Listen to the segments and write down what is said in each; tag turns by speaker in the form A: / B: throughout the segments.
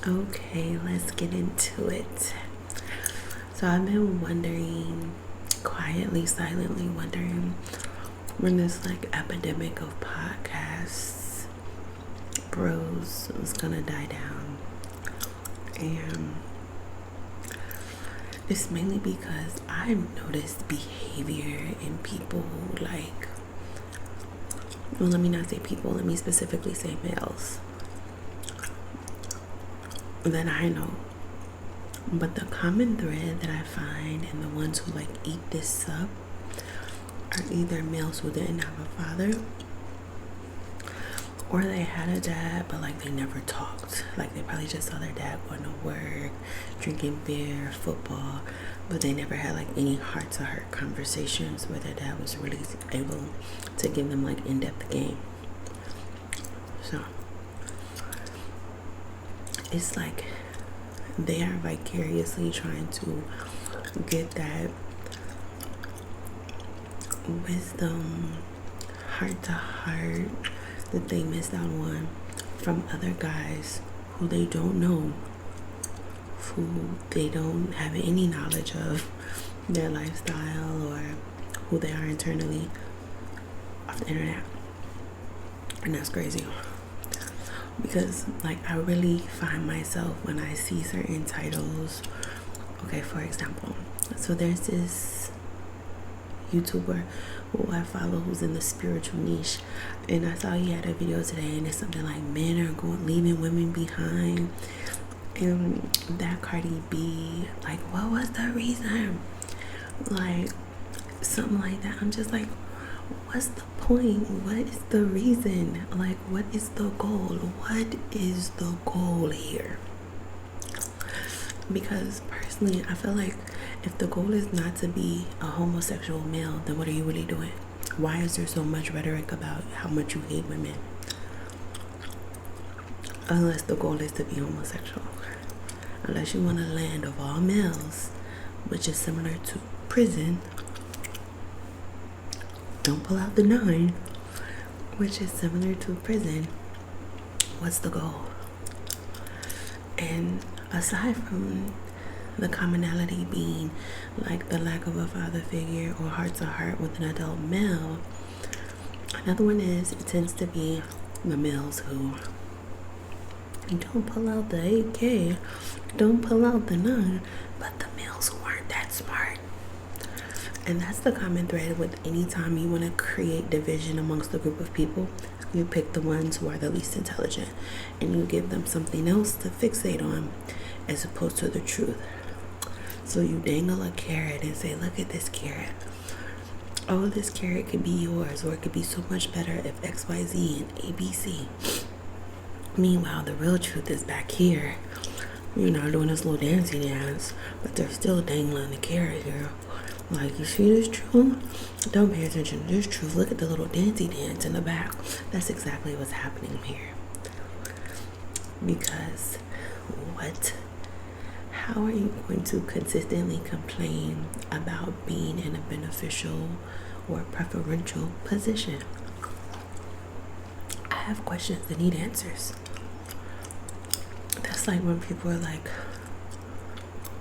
A: Okay, let's get into it. So I've been wondering, quietly, silently wondering, when this like epidemic of podcasts bros was gonna die down. And it's mainly because I've noticed behavior in people like, well, let me not say people, let me specifically say males that I know. But the common thread that I find in the ones who like eat this up are either males who didn't have a father, or they had a dad but like they never talked. Like they probably just saw their dad going to work, drinking beer, football, but they never had like any heart-to-heart conversations where their dad was really able to give them like in-depth game. So it's like they are vicariously trying to get that wisdom, heart to heart that they missed out on from other guys who they don't know, who they don't have any knowledge of their lifestyle or who they are internally off the internet. And that's crazy. Because like I really find myself when I see certain titles. Okay, for example, so there's this YouTuber who I follow who's in the spiritual niche, and I saw he had a video today, and it's something like men are leaving women behind, and that Cardi B, like, what was the reason? Like something like that. I'm just like, what's the point? What is the reason? Like, what is the goal? What is the goal here? Because personally, I feel like if the goal is not to be a homosexual male, then what are you really doing? Why is there so much rhetoric about how much you hate women? Unless the goal is to be homosexual. Unless you want a land of all males, which is similar to prison. Don't pull out the 9, which is similar to prison. What's the goal? And aside from the commonality being like the lack of a father figure or heart to heart with an adult male, another one is it tends to be the males who don't pull out the 8K, don't pull out the 9, but the males who aren't that smart. And that's the common thread with any time you want to create division amongst a group of people. You pick the ones who are the least intelligent and you give them something else to fixate on as opposed to the truth. So you dangle a carrot and say, look at this carrot. Oh, this carrot could be yours, or it could be so much better if XYZ and ABC. Meanwhile, the real truth is back here. You're not doing this little dancey dance, but they're still dangling the carrot here. Like, you see this truth? Don't pay attention to this truth. Look at the little dancey dance in the back. That's exactly what's happening here. Because what? How are you going to consistently complain about being in a beneficial or preferential position? I have questions that need answers. That's like when people are like,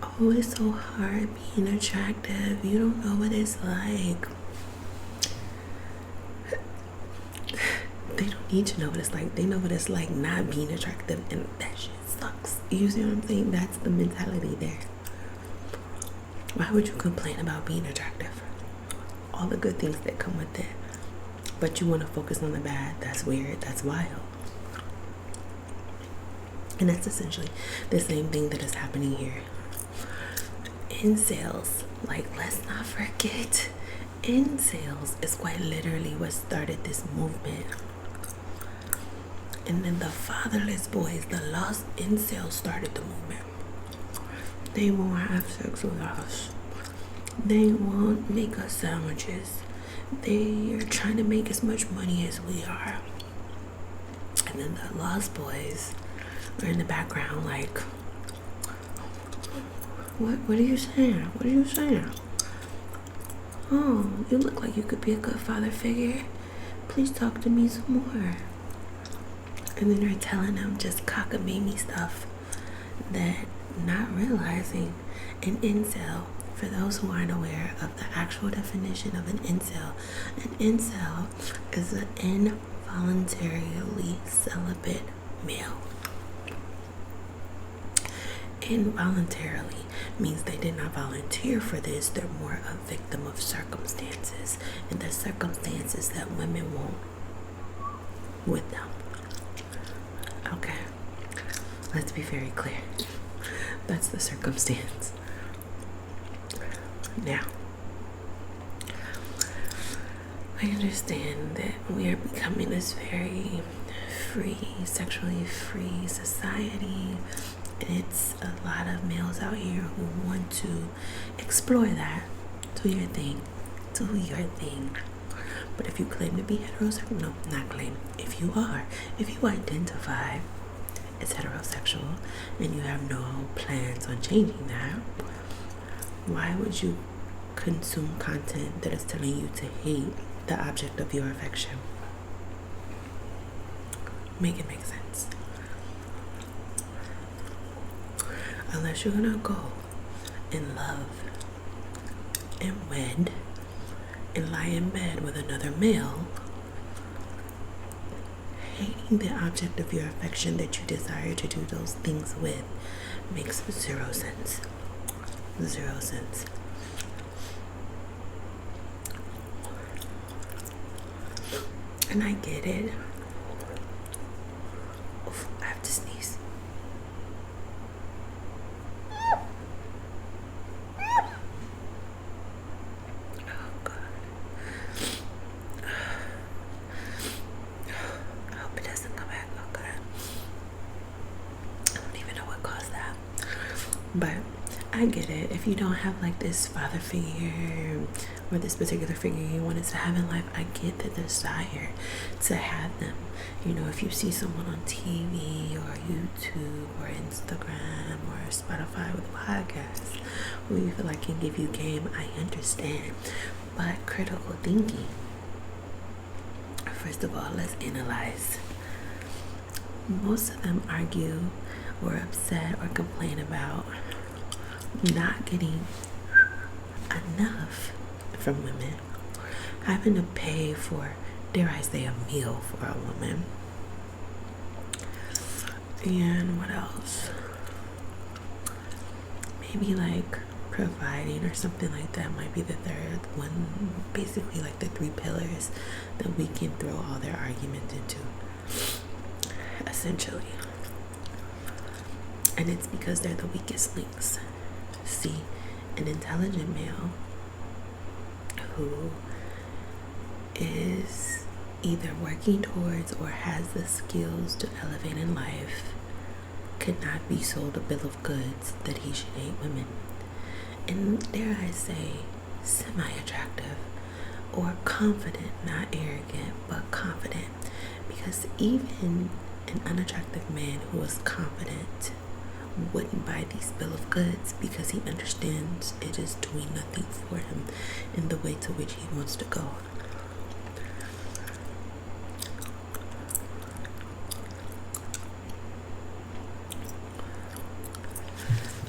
A: oh, it's so hard being attractive. You don't know what it's like. They don't need to know what it's like. They know what it's like not being attractive, and that shit sucks. You see what I'm saying? That's the mentality there. Why would you complain about being attractive? All the good things that come with it. But you want to focus on the bad. That's weird. That's wild. And that's essentially the same thing that is happening here. Incels, like, let's not forget, incels is quite literally what started this movement. And then the fatherless boys, the lost incels, started the movement. They won't have sex with us. They won't make us sandwiches. They are trying to make as much money as we are. And then the lost boys are in the background like, what are you saying? What are you saying? Oh, you look like you could be a good father figure. Please talk to me some more. And then they're telling them just cockamamie stuff that not realizing an incel, for those who aren't aware of the actual definition of an incel is an involuntarily celibate male. Involuntarily means they did not volunteer for this, they're more a victim of circumstances, and the circumstances that women want with them. Okay, let's be very clear. That's the circumstance. Now, I understand that we are becoming this very free, sexually free society. It's a lot of males out here who want to explore that. Do your thing. But if you claim to be heterosexual, no, not claim. If you identify as heterosexual and you have no plans on changing that, why would you consume content that is telling you to hate the object of your affection? Make it make sense. Unless you're gonna go and love and wed and lie in bed with another male, hating the object of your affection that you desire to do those things with makes zero sense. Zero sense. And I get it. Oof, I have to sneeze. But I get it. If you don't have like this father figure or this particular figure you wanted to have in life, I get the desire to have them. You know, if you see someone on TV or YouTube or Instagram or Spotify with podcasts who you feel like can give you game, I understand. But critical thinking, first of all, let's analyze. Most of them argue or upset or complain about not getting enough from women, having to pay for, dare I say, a meal for a woman. And what else? Maybe like providing or something like that might be the third one. Basically like the three pillars that we can throw all their arguments into, essentially. And it's because they're the weakest links. See, an intelligent male who is either working towards or has the skills to elevate in life could not be sold a bill of goods that he should hate women. And dare I say, semi-attractive or confident, not arrogant, but confident. Because even an unattractive man who is confident wouldn't buy these bill of goods because he understands it is doing nothing for him in the way to which he wants to go.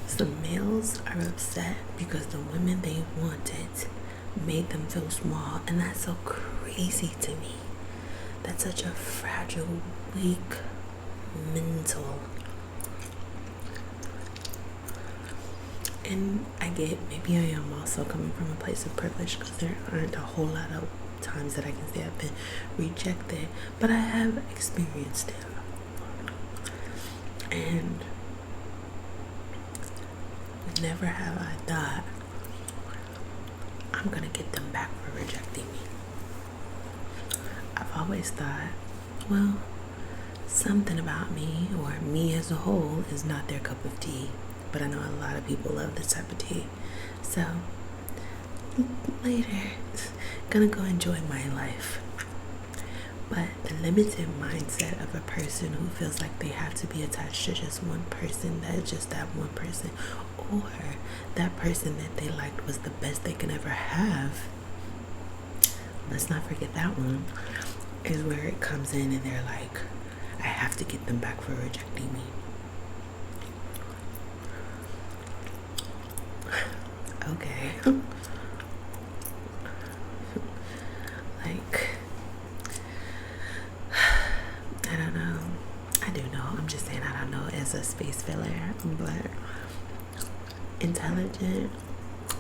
A: Some males are upset because the women they wanted made them feel small, and that's so crazy to me. That's such a fragile, weak mental. And I get, maybe I am also coming from a place of privilege because there aren't a whole lot of times that I can say I've been rejected, but I have experienced it. And never have I thought I'm gonna get them back for rejecting me. I've always thought, well, something about me or me as a whole is not their cup of tea. But I know a lot of people love this type of tea. So later, gonna go enjoy my life. But the limited mindset of a person who feels like they have to be attached to just one person, that is just that one person, or that person that they liked was the best they can ever have, let's not forget that one, is where it comes in and they're like, I have to get them back for rejecting me. Okay. Like, I don't know. I do know. I'm just saying I don't know as a space filler, but intelligent,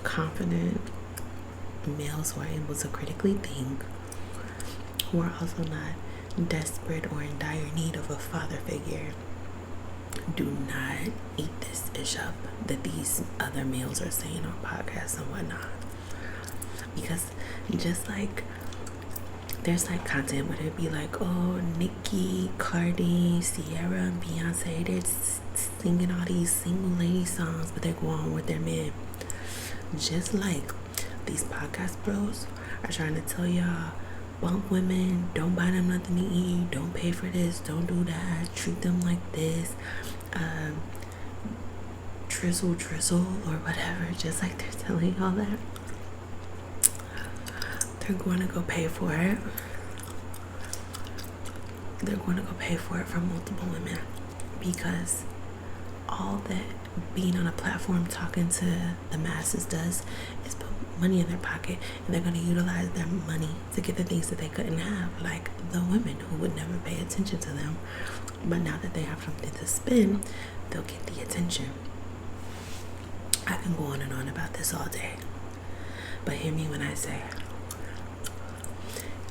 A: confident males who are able to critically think, who are also not desperate or in dire need of a father figure, do not eat this ish up that these other males are saying on podcasts and whatnot. Because just like there's like content where it'd be like, oh, Nicki, Cardi, Sierra, and Beyonce, they're singing all these single lady songs, but they go on with their men. Just like these podcast bros are trying to tell y'all, bump women, don't buy them nothing to eat, don't pay for this, don't do that, treat them like this, drizzle or whatever. Just like they're telling y'all that, they're going to go pay for it. They're going to go pay for it from multiple women, because all that being on a platform talking to the masses does is put money in their pocket, and they're going to utilize their money to get the things that they couldn't have, like the women who would never pay attention to them. But now that they have something to spend, they'll get the attention. I can go on and on about this all day, but hear me when I say,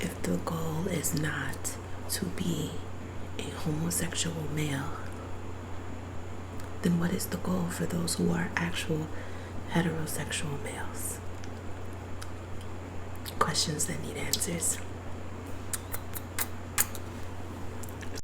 A: if the goal is not to be a homosexual male, then what is the goal for those who are actual heterosexual males? Questions that need answers.